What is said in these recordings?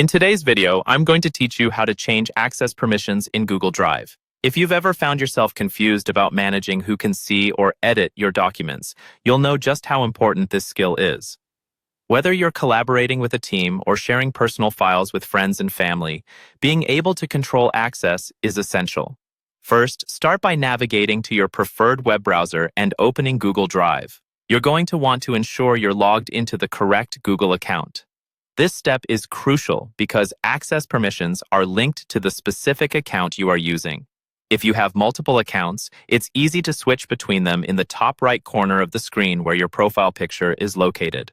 In today's video, I'm going to teach you how to change access permissions in Google Drive. If you've ever found yourself confused about managing who can see or edit your documents, you'll know just how important this skill is. Whether you're collaborating with a team or sharing personal files with friends and family, being able to control access is essential. First, start by navigating to your preferred web browser and opening Google Drive. You're going to want to ensure you're logged into the correct Google account. This step is crucial because access permissions are linked to the specific account you are using. If you have multiple accounts, it's easy to switch between them in the top right corner of the screen where your profile picture is located.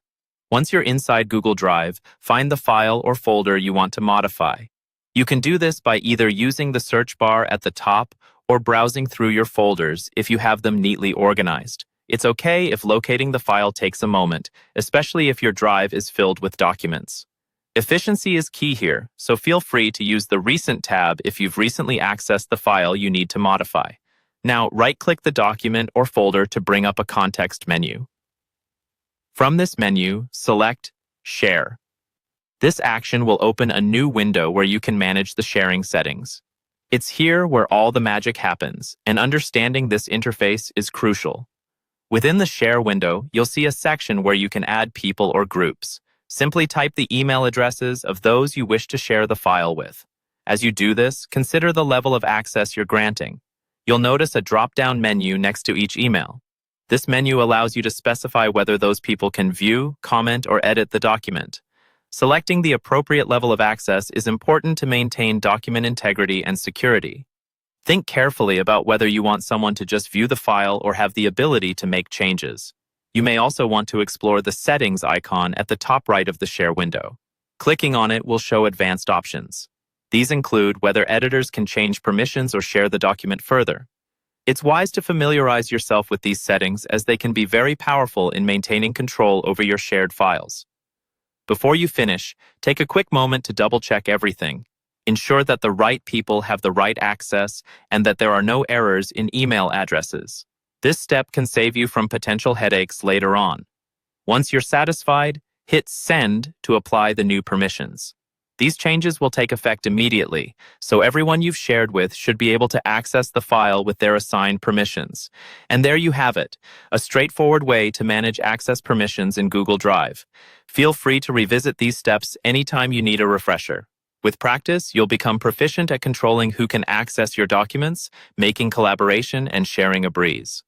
Once you're inside Google Drive, find the file or folder you want to modify. You can do this by either using the search bar at the top or browsing through your folders if you have them neatly organized. It's okay if locating the file takes a moment, especially if your drive is filled with documents. Efficiency is key here, so feel free to use the Recent tab if you've recently accessed the file you need to modify. Now, right-click the document or folder to bring up a context menu. From this menu, select Share. This action will open a new window where you can manage the sharing settings. It's here where all the magic happens, and understanding this interface is crucial. Within the Share window, you'll see a section where you can add people or groups. Simply type the email addresses of those you wish to share the file with. As you do this, consider the level of access you're granting. You'll notice a drop-down menu next to each email. This menu allows you to specify whether those people can view, comment, or edit the document. Selecting the appropriate level of access is important to maintain document integrity and security. Think carefully about whether you want someone to just view the file or have the ability to make changes. You may also want to explore the Settings icon at the top right of the Share window. Clicking on it will show advanced options. These include whether editors can change permissions or share the document further. It's wise to familiarize yourself with these settings as they can be very powerful in maintaining control over your shared files. Before you finish, take a quick moment to double-check everything. Ensure that the right people have the right access and that there are no errors in email addresses. This step can save you from potential headaches later on. Once you're satisfied, hit Send to apply the new permissions. These changes will take effect immediately, so everyone you've shared with should be able to access the file with their assigned permissions. And there you have it, a straightforward way to manage access permissions in Google Drive. Feel free to revisit these steps anytime you need a refresher. With practice, you'll become proficient at controlling who can access your documents, making collaboration and sharing a breeze.